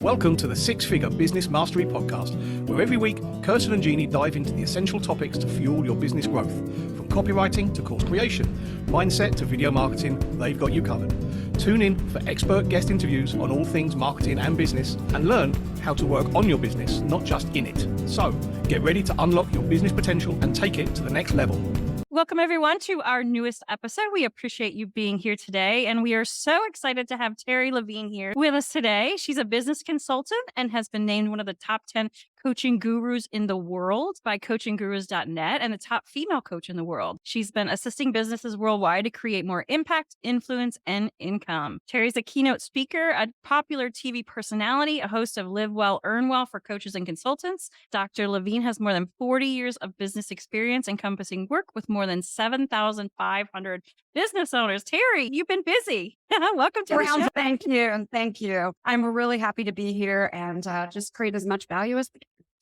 Welcome to the Six Figure Business Mastery Podcast, where every week, Kirsten and Jeanne dive into the essential topics to fuel your business growth. From copywriting to course creation, mindset to video marketing, they've got you covered. Tune in for expert guest interviews on all things marketing and business, and learn how to work on your business, not just in it. So, get ready to unlock your business potential and take it to the next level. Welcome, everyone, to our newest episode. We appreciate you being here today, and we are so excited to have Terri Levine here with us today. She's a business consultant and has been named one of the top 10 coaching gurus in the world by coachinggurus.net and the top female coach in the world. She's been assisting businesses worldwide to create more impact, influence, and income. Terri's a keynote speaker, a popular TV personality, a host of Live Well, Earn Well for coaches and consultants. Dr. Levine has more than 40 years of business experience encompassing work with more than 7,500 business owners. Terri, you've been busy. Welcome to the show. Thank you. Thank you. I'm really happy to be here and just create as much value as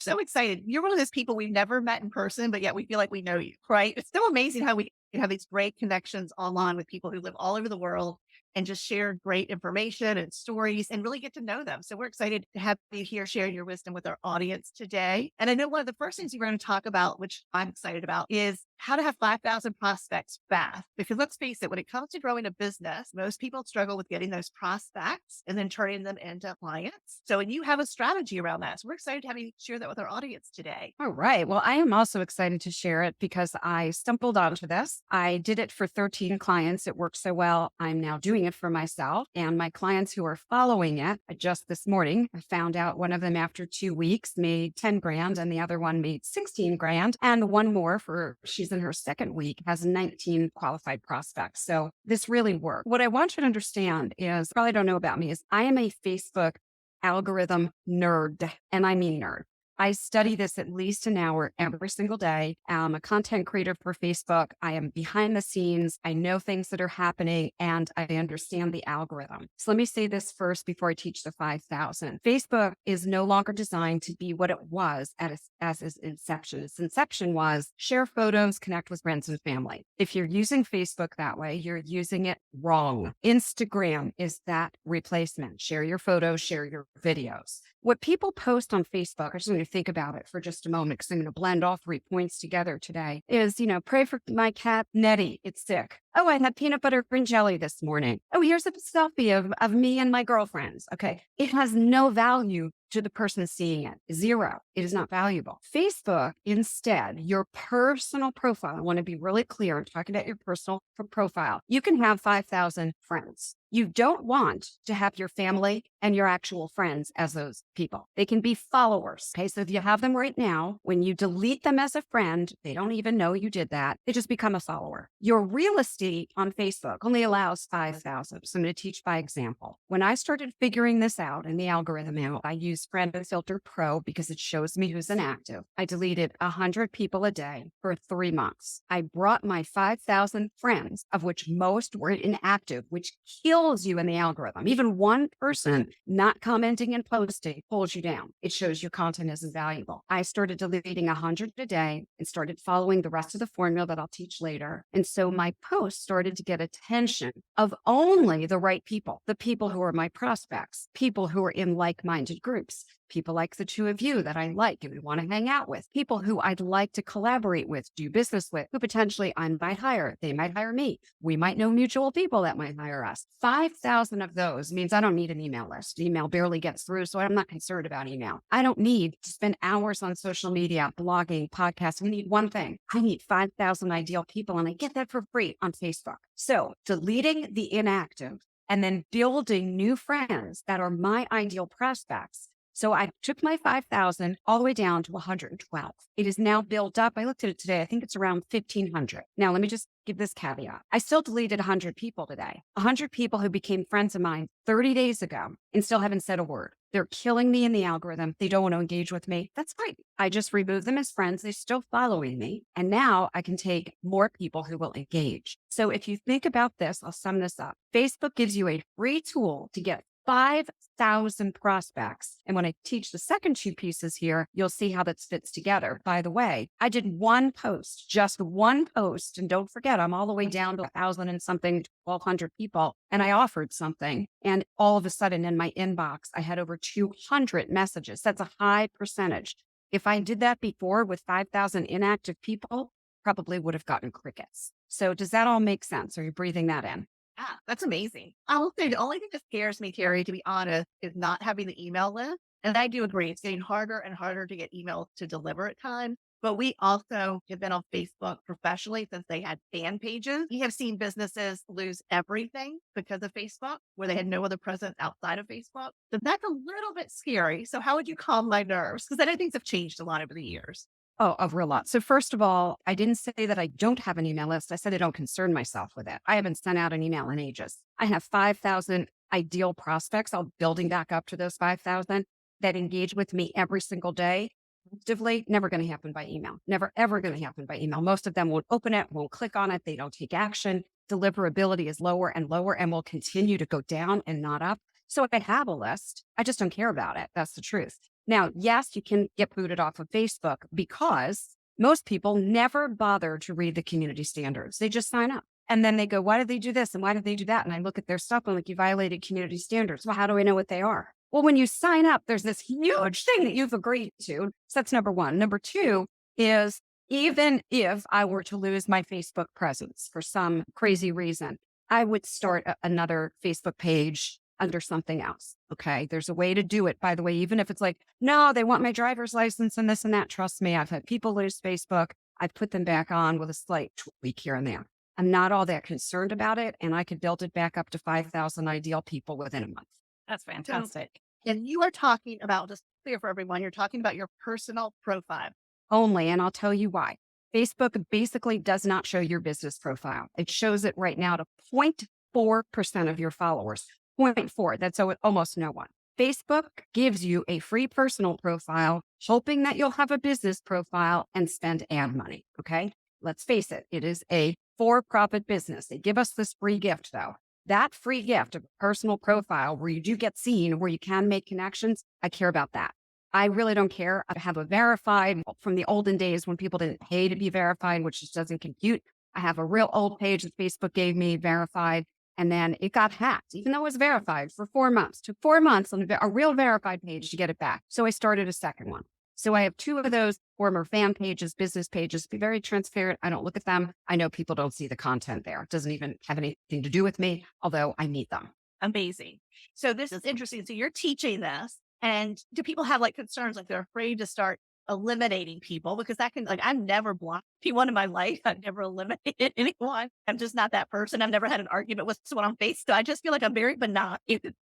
so excited. You're one of those people we've never met in person, but yet we feel like we know you, right? It's so amazing how we have these great connections online with people who live all over the world and just share great information and stories and really get to know them. So we're excited to have you here sharing your wisdom with our audience today. And I know one of the first things we're going to talk about, which I'm excited about, is how to have 5,000 prospects fast. Because let's face it, when it comes to growing a business, most people struggle with getting those prospects and then turning them into clients. So, and you have a strategy around that. So we're excited to have you share that with our audience today. All right. Well, I am also excited to share it because I stumbled onto this. I did it for 13 clients. It worked so well. I'm now doing it for myself and my clients who are following it. Just this morning, I found out one of them after 2 weeks made 10 grand and the other one made 16 grand. And one more she's in her second week has 19 qualified prospects. So this really worked. What I want you to understand is, probably don't know about me, is I am a Facebook algorithm nerd, and I mean nerd. I study this at least an hour every single day. I'm a content creator for Facebook. I am behind the scenes. I know things that are happening and I understand the algorithm. So let me say this first before I teach the 5,000. Facebook is no longer designed to be what it was as its inception. Its inception was share photos, connect with friends and family. If you're using Facebook that way, you're using it wrong. Instagram is that replacement. Share your photos, share your videos. What people post on Facebook, I just want you to think about it for just a moment because I'm going to blend all 3 points together today, is, pray for my cat, Nettie. It's sick. Oh, I had peanut butter and jelly this morning. Oh, here's a selfie of me and my girlfriends. Okay. It has no value to the person seeing it. Zero. It is not valuable. Facebook, instead, your personal profile. I want to be really clear. I'm talking about your personal profile. You can have 5,000 friends. You don't want to have your family and your actual friends as those people. They can be followers. Okay. So if you have them right now, when you delete them as a friend, they don't even know you did that. They just become a follower. Your real estate on Facebook only allows 5,000. So I'm going to teach by example. When I started figuring this out and the algorithm out, I used Friend Filter Pro because it shows me who's inactive. I deleted 100 people a day for 3 months. I brought my 5,000 friends, of which most were inactive, which kills you in the algorithm. Even one person not commenting and posting pulls you down. It shows your content isn't valuable. I started deleting 100 a day and started following the rest of the formula that I'll teach later. And so my posts started to get attention of only the right people, the people who are my prospects, people who are in like-minded groups, people like the two of you that I like and we want to hang out with, people who I'd like to collaborate with, do business with, who potentially I might hire. They might hire me. We might know mutual people that might hire us. 5,000 of those means I don't need an email list. Email barely gets through, so I'm not concerned about email. I don't need to spend hours on social media, blogging, podcasts. I need one thing. I need 5,000 ideal people, and I get that for free on Facebook. So deleting the inactive and then building new friends that are my ideal prospects. So I took my 5,000 all the way down to 112. It is now built up. I looked at it today. I think it's around 1,500. Now, let me just give this caveat. I still deleted 100 people today, 100 people who became friends of mine 30 days ago and still haven't said a word. They're killing me in the algorithm. They don't want to engage with me. That's fine. I just removed them as friends. They're still following me. And now I can take more people who will engage. So if you think about this, I'll sum this up. Facebook gives you a free tool to get 5,000 prospects. And when I teach the second two pieces here, you'll see how that fits together. By the way, I did one post, just one post. And don't forget, I'm all the way down to 1,000 and something, 1,200 people. And I offered something. And all of a sudden in my inbox, I had over 200 messages. That's a high percentage. If I did that before with 5,000 inactive people, probably would have gotten crickets. So does that all make sense? Are you breathing that in? Yeah, that's amazing. I will say the only thing that scares me, Terry, to be honest, is not having the email list. And I do agree, it's getting harder and harder to get emails to deliver at times. But we also have been on Facebook professionally since they had fan pages. We have seen businesses lose everything because of Facebook, where they had no other presence outside of Facebook. So that's a little bit scary. So how would you calm my nerves? Because I know things have changed a lot over the years. Oh, a real lot. So first of all, I didn't say that I don't have an email list. I said I don't concern myself with it. I haven't sent out an email in ages. I have 5,000 ideal prospects. I'm building back up to those 5,000 that engage with me every single day. Actively, never going to happen by email. Never, ever going to happen by email. Most of them won't open it, won't click on it. They don't take action. Deliverability is lower and lower and will continue to go down and not up. So if I have a list, I just don't care about it. That's the truth. Now, yes, you can get booted off of Facebook because most people never bother to read the community standards. They just sign up. And then they go, why did they do this? And why did they do that? And I look at their stuff and I'm like, you violated community standards. Well, how do I know what they are? Well, when you sign up, there's this huge thing that you've agreed to. So that's number one. Number two is even if I were to lose my Facebook presence for some crazy reason, I would start another Facebook page under something else. Okay. There's a way to do it, by the way, even if it's like, no, they want my driver's license and this and that. Trust me, I've had people lose Facebook. I've put them back on with a slight tweak here and there. I'm not all that concerned about it. And I could build it back up to 5,000 ideal people within a month. That's fantastic. And you are talking about, just clear for everyone, you're talking about your personal profile. Only, and I'll tell you why. Facebook basically does not show your business profile. It shows it right now to 0.4% of your followers. 0.4. That's almost no one. Facebook gives you a free personal profile, hoping that you'll have a business profile and spend ad money. Okay. Let's face it. It is a for-profit business. They give us this free gift though. That free gift of a personal profile where you do get seen, where you can make connections. I care about that. I really don't care. I have a verified from the olden days when people didn't pay to be verified, which just doesn't compute. I have a real old page that Facebook gave me verified. And then it got hacked, even though it was verified for 4 months. It took 4 months on a real verified page to get it back. So I started a second one. So I have 2 of those former fan pages, business pages. Be very transparent. I don't look at them. I know people don't see the content there. It doesn't even have anything to do with me, although I meet them. Amazing. So this is interesting. So you're teaching this, and do people have like concerns, like they're afraid to start eliminating people? Because that can, like, I've never blocked anyone in my life. I've never eliminated anyone. I'm just not that person. I've never had an argument with someone on Facebook. So I just feel like I'm very benign.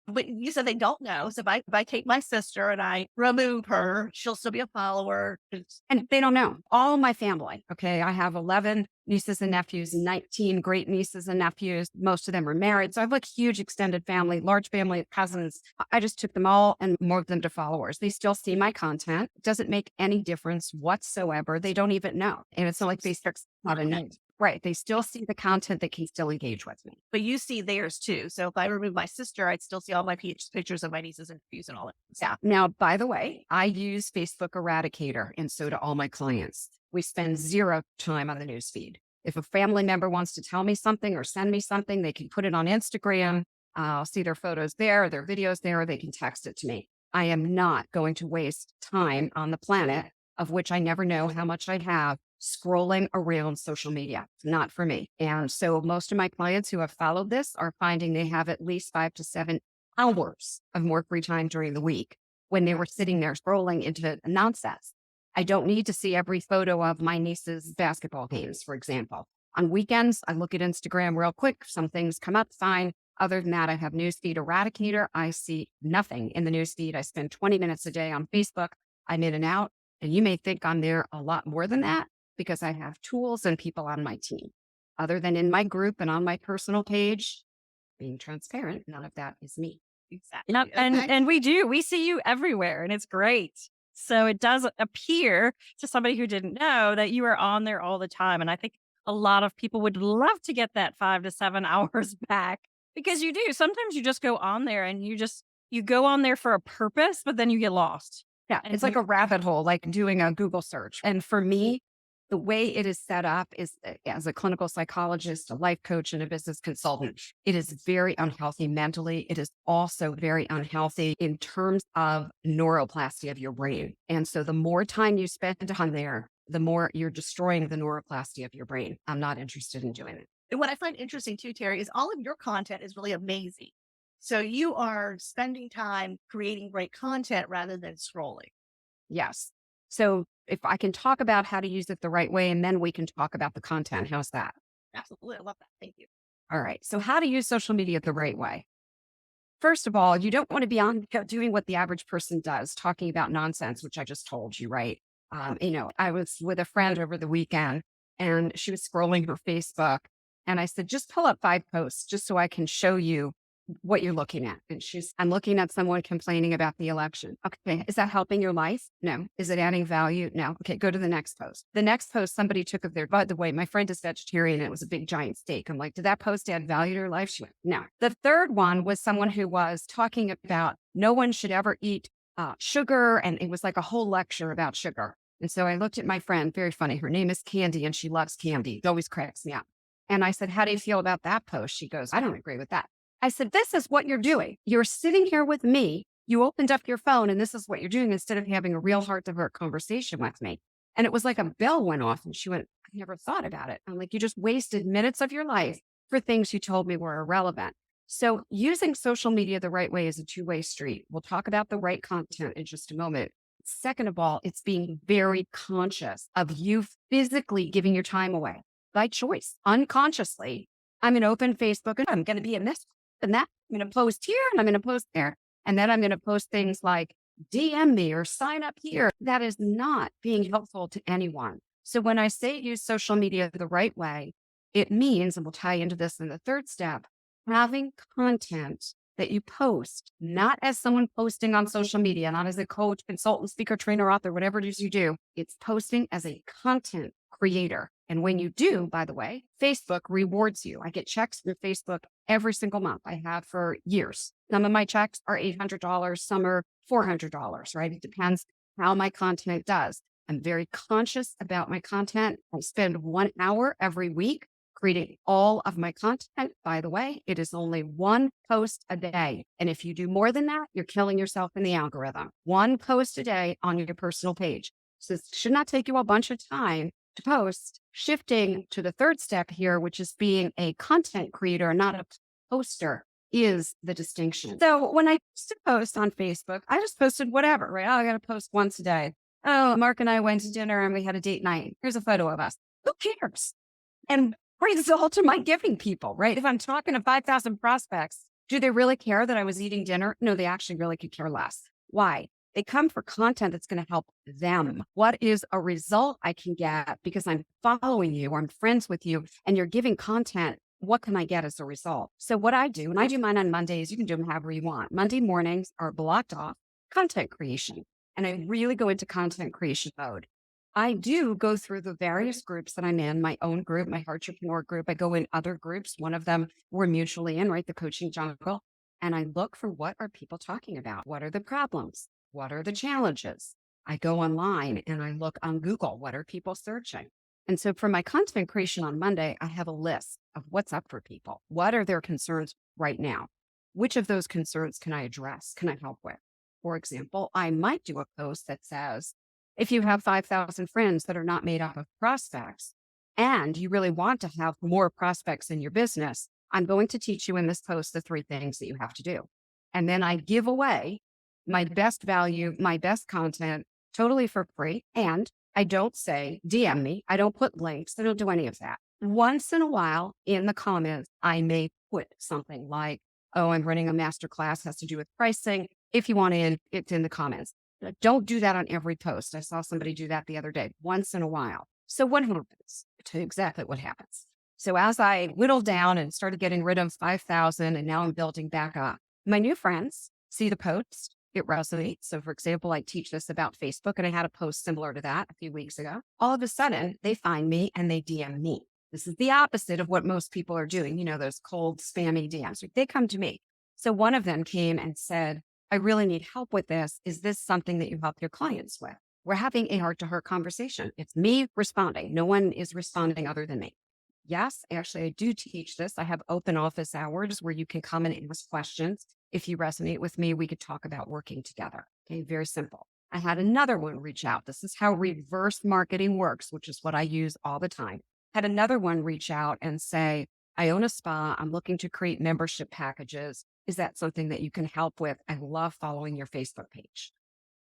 But you said they don't know. So if I take my sister and I remove her, she'll still be a follower. And they don't know. All my family. Okay. I have 11 nieces and nephews, 19 great nieces and nephews. Most of them are married. So I have like huge extended family, large family of cousins. I just took them all and morphed them to followers. They still see my content. It doesn't make any difference whatsoever. They don't even know. And it's not like Facebook's not a name. Right. They still see the content. They can still engage with me. But you see theirs too. So if I remove my sister, I'd still see all my pictures of my nieces and nephews and all that. Yeah. Now, by the way, I use Facebook Eradicator, and so do all my clients. We spend 0 time on the newsfeed. If a family member wants to tell me something or send me something, they can put it on Instagram. I'll see their photos there, their videos there. They can text it to me. I am not going to waste time on the planet, of which I never know how much I have, scrolling around social media. Not for me. And so most of my clients who have followed this are finding they have at least 5 to 7 hours of more free time during the week when they were sitting there scrolling into nonsense. I don't need to see every photo of my niece's basketball games, for example. On weekends, I look at Instagram real quick. Some things come up, fine. Other than that, I have Newsfeed Eradicator. I see nothing in the newsfeed. I spend 20 minutes a day on Facebook. I'm in and out. And you may think I'm there a lot more than that, because I have tools and people on my team. Other than in my group and on my personal page, being transparent, none of that is me. Exactly. Yep. And we see you everywhere, and it's great. So it does appear to somebody who didn't know that you are on there all the time. And I think a lot of people would love to get that 5 to 7 hours back, because you do. Sometimes you just go on there and you just you go on there for a purpose, but then you get lost. Yeah, And it's like a rabbit hole, like doing a Google search. And for me, the way it is set up is as a clinical psychologist, a life coach, and a business consultant, it is very unhealthy mentally. It is also very unhealthy in terms of neuroplasty of your brain. And so the more time you spend on there, the more you're destroying the neuroplasty of your brain. I'm not interested in doing it. And what I find interesting too, Terri, is all of your content is really amazing. So you are spending time creating great content rather than scrolling. Yes. So if I can talk about how to use it the right way, and then we can talk about the content. How's that? Absolutely. I love that. Thank you. All right. So how to use social media the right way. First of all, you don't want to be on doing what the average person does, talking about nonsense, which I just told you, right? I was with a friend over the weekend and she was scrolling her Facebook and I said, just pull up 5 posts just so I can show you what you're looking at. And I'm looking at someone complaining about the election. Okay. Is that helping your life? No. Is it adding value? No. Okay. Go to the next post. The next post, somebody took of their, by the way, my friend is vegetarian and it was a big giant steak. I'm like, did that post add value to her life? She went, no. The third one was someone who was talking about no one should ever eat sugar. And it was like a whole lecture about sugar. And so I looked at my friend, very funny. Her name is Candy and she loves candy. It always cracks me up. And I said, how do you feel about that post? She goes, I don't agree with that. I said, this is what you're doing. You're sitting here with me. You opened up your phone and this is what you're doing instead of having a real heart to heart conversation with me. And it was like a bell went off and she went, I never thought about it. I'm like, you just wasted minutes of your life for things you told me were irrelevant. So using social media the right way is a two-way street. We'll talk about the right content in just a moment. Second of all, it's being very conscious of you physically giving your time away by choice, unconsciously. I'm going to open Facebook and I'm going to be in this and that. I'm going to post here and I'm going to post there. And then I'm going to post things like DM me or sign up here. That is not being helpful to anyone. So when I say use social media the right way, it means, and we'll tie into this in the third step, having content that you post, not as someone posting on social media, not as a coach, consultant, speaker, trainer, author, whatever it is you do. It's posting as a content creator. And when you do, by the way, Facebook rewards you. I get checks from Facebook every single month. I have for years. Some of my checks are $800, some are $400, right? It depends how my content does. I'm very conscious about my content. I spend 1 hour every week creating all of my content. By the way, it is only 1 post a day. And if you do more than that, you're killing yourself in the algorithm. 1 post a day on your personal page. So it should not take you a bunch of time to post. Shifting to the third step here, which is being a content creator, not a poster, is the distinction. So when I used to post on Facebook, I just posted whatever, right? Oh, I got to post once a day. Oh, Mark and I went to dinner and we had a date night. Here's a photo of us. Who cares? And what result am I giving people, right? If I'm talking to 5,000 prospects, do they really care that I was eating dinner? No, they actually really could care less. Why? They come for content that's going to help them. What is a result I can get because I'm following you or I'm friends with you and you're giving content? What can I get as a result? So what I do, and I do mine on Mondays, you can do them however you want. Monday mornings are blocked off content creation. And I really go into content creation mode. I do go through the various groups that I'm in, my own group, my Heartrepreneur group. I go in other groups. One of them we're mutually in, right? The Coaching Jungle. And I look for what are people talking about? What are the problems? What are the challenges? I go online and I look on Google. What are people searching? And so for my content creation on Monday, I have a list of what's up for people. What are their concerns right now? Which of those concerns can I address? Can I help with? For example, I might do a post that says, if you have 5,000 friends that are not made up of prospects and you really want to have more prospects in your business, I'm going to teach you in this post the 3 things that you have to do. And then I give away my best value, my best content totally for free. And I don't say DM me. I don't put links. I don't do any of that. Once in a while in the comments, I may put something like, oh, I'm running a masterclass, has to do with pricing. If you want in, it's in the comments. Don't do that on every post. I saw somebody do that the other day, once in a while. So what happens? I'll tell you exactly what happens. So as I whittled down and started getting rid of 5,000 and now I'm building back up, my new friends see the post. It resonates. So for example, I teach this about Facebook and I had a post similar to that a few weeks ago. All of a sudden they find me and they DM me. This is the opposite of what most people are doing. You know, those cold spammy DMs. They come to me. So one of them came and said, I really need help with this. Is this something that you help your clients with? We're having a heart to heart conversation. It's me responding. No one is responding other than me. Yes, actually, I do teach this. I have open office hours where you can come and ask questions. If you resonate with me, we could talk about working together. Okay, very simple. I had another one reach out. This is how reverse marketing works, which is what I use all the time. Had another one reach out and say, I own a spa. I'm looking to create membership packages. Is that something that you can help with? I love following your Facebook page.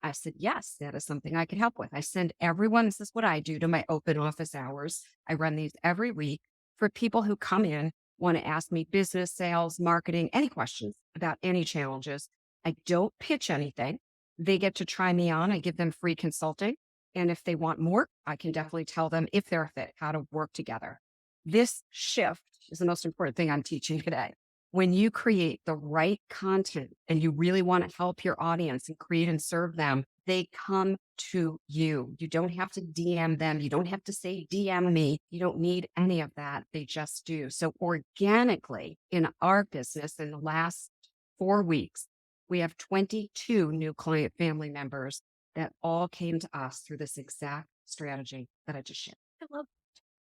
I said, yes, that is something I can help with. I send everyone, this is what I do to my open office hours. I run these every week for people who come in, want to ask me business, sales, marketing, any questions about any challenges. I don't pitch anything. They get to try me on. I give them free consulting. And if they want more, I can definitely tell them if they're a fit, how to work together. This shift is the most important thing I'm teaching today. When you create the right content and you really want to help your audience and create and serve them, they come to you. You don't have to DM them. You don't have to say, DM me. You don't need any of that. They just do. So organically in our business in the last 4 weeks, we have 22 new client family members that all came to us through this exact strategy that I just shared. I love,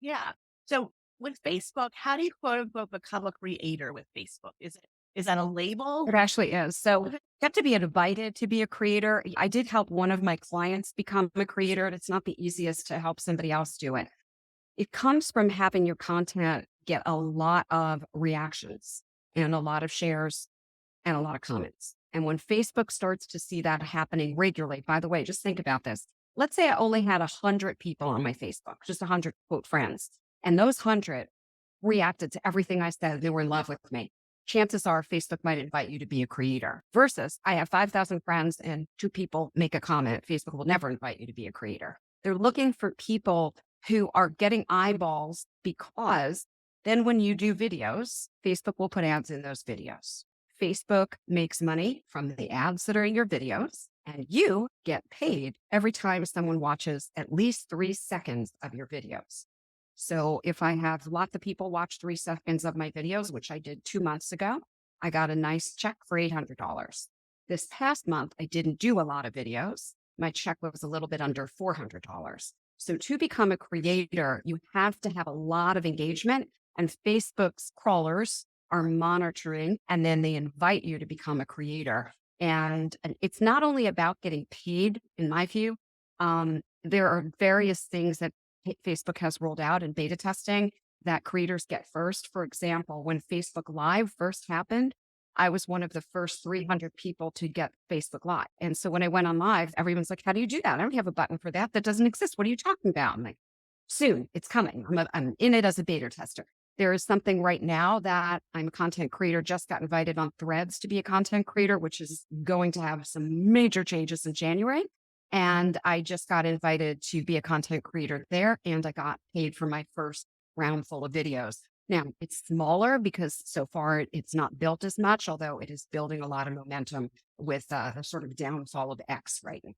yeah. So with Facebook, how do you quote unquote become a creator with Facebook? Is that a label? It actually is. So Okay. you have to be invited to be a creator. I did help one of my clients become a creator, and it's not the easiest to help somebody else do it. It comes from having your content get a lot of reactions and a lot of shares and a lot of comments. And when Facebook starts to see that happening regularly, by the way, just think about this. Let's say I only had 100 people on my Facebook, just 100 quote friends, and those 100 reacted to everything I said. They were in love with me. Chances are Facebook might invite you to be a creator versus I have 5,000 friends and 2 people make a comment. Facebook will never invite you to be a creator. They're looking for people who are getting eyeballs because then when you do videos, Facebook will put ads in those videos. Facebook makes money from the ads that are in your videos, and you get paid every time someone watches at least 3 seconds of your videos. So if I have lots of people watch 3 seconds of my videos, which I did 2 months ago, I got a nice check for $800. This past month, I didn't do a lot of videos. My check was a little bit under $400. So to become a creator, you have to have a lot of engagement, and Facebook's crawlers are monitoring, and then they invite you to become a creator. And it's not only about getting paid, in my view. There are various things that Facebook has rolled out in beta testing that creators get first. For example, when Facebook Live first happened, I was one of the first 300 people to get Facebook Live. And so when I went on live, everyone's like, how do you do that? I don't have a button for that. That doesn't exist. What are you talking about? I'm like, soon, it's coming. I'm in it as a beta tester. There is something right now that I'm a content creator, just got invited on Threads to be a content creator, which is going to have some major changes in January. And I just got invited to be a content creator there, and I got paid for my first round full of videos. Now, it's smaller because so far it's not built as much, although it is building a lot of momentum with the sort of downfall of X right now.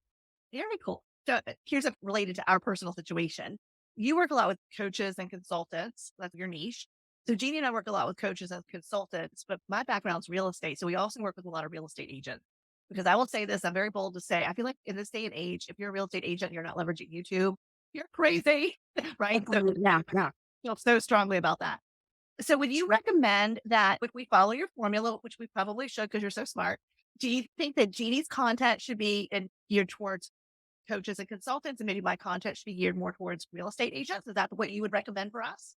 Very cool. So here's related to our personal situation. You work a lot with coaches and consultants. That's your niche. So Jeannie and I work a lot with coaches and consultants, but my background's real estate. So we also work with a lot of real estate agents. Because I will say this, I'm very bold to say, I feel like in this day and age, if you're a real estate agent, you're not leveraging YouTube, you're crazy, right? So Yeah. I feel so strongly about that. So would you recommend that if we follow your formula, which we probably should because you're so smart, do you think that Jeannie's content should be geared towards coaches and consultants, and maybe my content should be geared more towards real estate agents? Is that what you would recommend for us?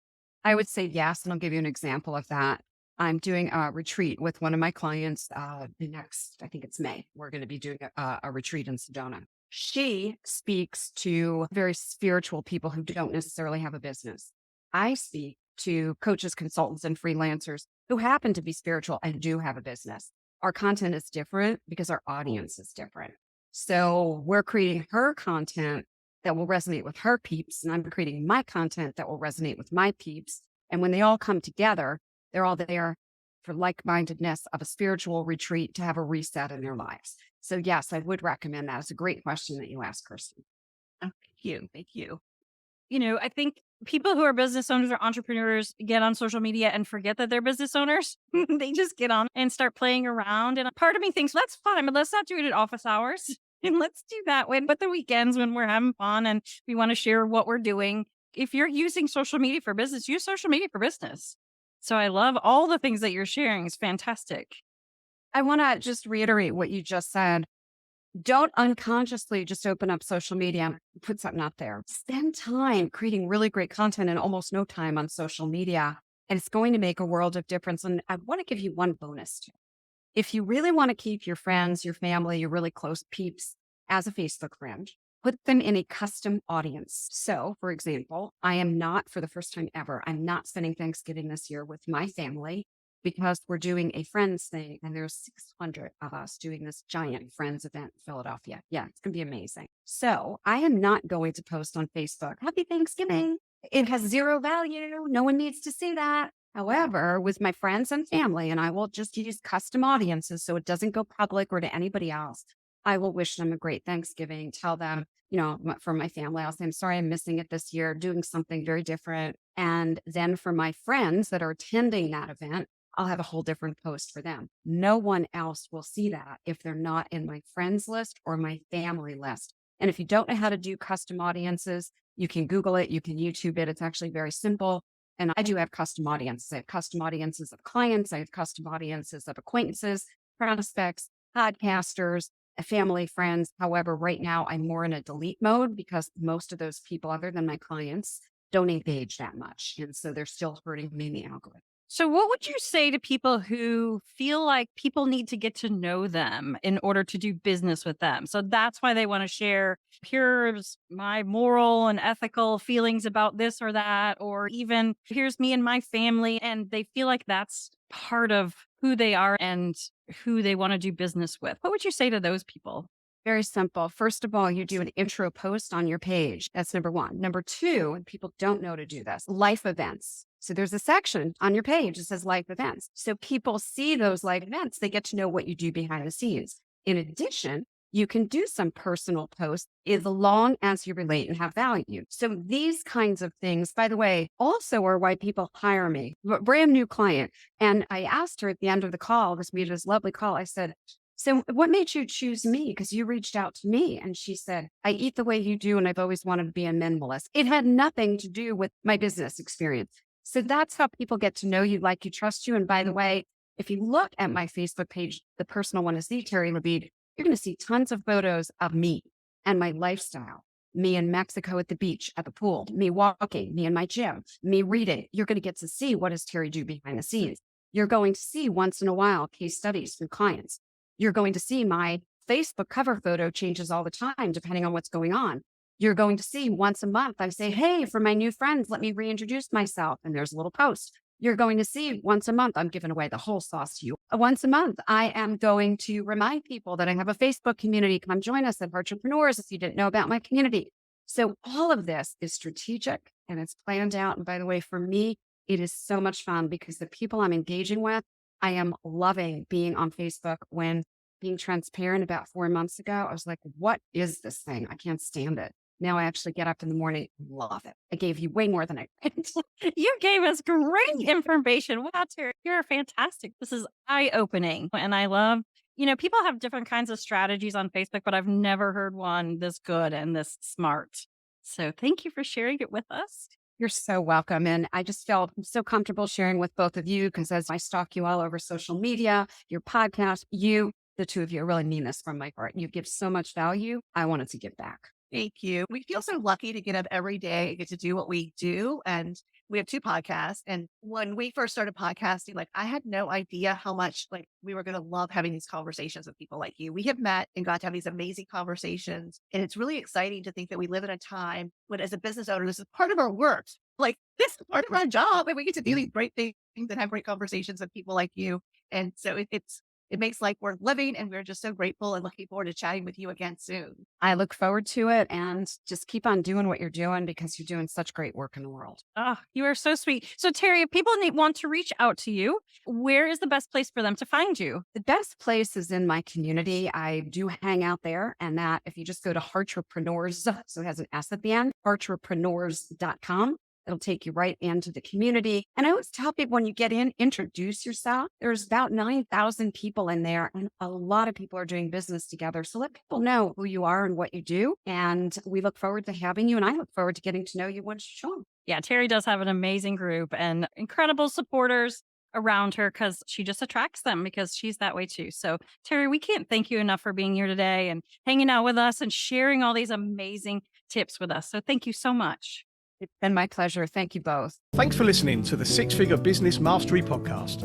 I would say yes, and I'll give you an example of that. I'm doing a retreat with one of my clients the next, I think it's May. We're going to be doing a retreat in Sedona. She speaks to very spiritual people who don't necessarily have a business. I speak to coaches, consultants, and freelancers who happen to be spiritual and do have a business. Our content is different because our audience is different. So we're creating her content that will resonate with her peeps, and I'm creating my content that will resonate with my peeps. And when they all come together, they're all there for like-mindedness of a spiritual retreat to have a reset in their lives. So yes, I would recommend that. It's a great question that you asked, Kirsten. Oh, thank you. Thank you. I think people who are business owners or entrepreneurs get on social media and forget that they're business owners. They just get on and start playing around. And a part of me thinks, well, that's fine, but let's not do it at office hours. And let's do that but the weekends when we're having fun and we want to share what we're doing. If you're using social media for business, use social media for business. So I love all the things that you're sharing. It's fantastic. I want to just reiterate what you just said. Don't unconsciously just open up social media and put something out there. Spend time creating really great content and almost no time on social media. And it's going to make a world of difference. And I want to give you one bonus too. If you really want to keep your friends, your family, your really close peeps as a Facebook friend, put them in a custom audience. So, for example, I am not, for the first time ever, I'm not spending Thanksgiving this year with my family because we're doing a friends thing and there's 600 of us doing this giant friends event in Philadelphia. Yeah, it's going to be amazing. So I am not going to post on Facebook, Happy Thanksgiving. It has zero value. No one needs to see that. However, with my friends and family, and I will just use custom audiences so it doesn't go public or to anybody else, I will wish them a great Thanksgiving, tell them, for my family, I'll say, I'm sorry I'm missing it this year, doing something very different. And then for my friends that are attending that event, I'll have a whole different post for them. No one else will see that if they're not in my friends list or my family list. And if you don't know how to do custom audiences, you can Google it, you can YouTube it. It's actually very simple. And I do have custom audiences. I have custom audiences of clients. I have custom audiences of acquaintances, prospects, podcasters, family, friends. However, right now I'm more in a delete mode because most of those people, other than my clients, don't engage that much. And so they're still hurting me in the algorithm. So, what would you say to people who feel like people need to get to know them in order to do business with them? So that's why they want to share, here's my moral and ethical feelings about this or that, or even here's me and my family. And they feel like that's part of who they are and who they want to do business with. What would you say to those people? Very simple. First of all, you do an intro post on your page. That's number one. Number two, and people don't know to do this, life events. So there's a section on your page that says life events. So people see those live events. They get to know what you do behind the scenes. In addition, you can do some personal posts as long as you relate and have value. So these kinds of things, by the way, also are why people hire me. Brand new client. And I asked her at the end of the call, we had this lovely call. I said, so what made you choose me? Because you reached out to me. And she said, I eat the way you do. And I've always wanted to be a minimalist. It had nothing to do with my business experience. So that's how people get to know you, like you, trust you. And by the way, if you look at my Facebook page, the personal one is the Terri Levine, you're going to see tons of photos of me and my lifestyle. Me in Mexico at the beach, at the pool, me walking, me in my gym, me reading. You're going to get to see what does Terri do behind the scenes. You're going to see once in a while case studies from clients. You're going to see my Facebook cover photo changes all the time, depending on what's going on. You're going to see once a month, I say, hey, for my new friends, let me reintroduce myself. And there's a little post. You're going to see once a month, I'm giving away the whole sauce to you. Once a month, I am going to remind people that I have a Facebook community. Come join us at Entrepreneurs if you didn't know about my community. So all of this is strategic and it's planned out. And by the way, for me, it is so much fun because the people I'm engaging with, I am loving being on Facebook. When being transparent about 4 months ago, I was like, what is this thing? I can't stand it. Now I actually get up in the morning and love it. I gave you way more than I meant. You gave us great information. Wow, Terri, you're fantastic. This is eye-opening. And I love, people have different kinds of strategies on Facebook, but I've never heard one this good and this smart. So thank you for sharing it with us. You're so welcome. And I just felt so comfortable sharing with both of you because as I stalk you all over social media, your podcast, the two of you, I really mean this from my heart. You give so much value. I wanted to give back. Thank you. We feel so lucky to get up every day and get to do what we do. And we have 2 podcasts. And when we first started podcasting, I had no idea how much we were going to love having these conversations with people like you. We have met and got to have these amazing conversations. And it's really exciting to think that we live in a time when as a business owner, this is part of our work. This is part of our job. And we get to do these great things and have great conversations with people like you. And so it's It makes life worth living. And we're just so grateful and looking forward to chatting with you again soon. I look forward to it, and just keep on doing what you're doing because you're doing such great work in the world. Oh, you are so sweet. So, Terri, if people want to reach out to you, where is the best place for them to find you? The best place is in my community. I do hang out there, and that if you just go to Heartrepreneurs, so it has an S at the end, heartrepreneurs.com. It'll take you right into the community. And I always tell people when you get in, introduce yourself. There's about 9,000 people in there, and a lot of people are doing business together. So let people know who you are and what you do. And we look forward to having you. And I look forward to getting to know you once you join. Yeah, Terri does have an amazing group and incredible supporters around her because she just attracts them because she's that way too. So, Terri, we can't thank you enough for being here today and hanging out with us and sharing all these amazing tips with us. So thank you so much. It's been my pleasure. Thank you both. Thanks for listening to the Six Figure Business Mastery Podcast.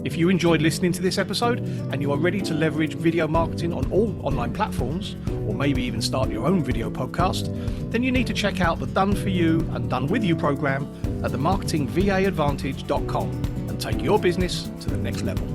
If you enjoyed listening to this episode and you are ready to leverage video marketing on all online platforms, or maybe even start your own video podcast, then you need to check out the Done For You and Done With You program at themarketingvaadvantage.com and take your business to the next level.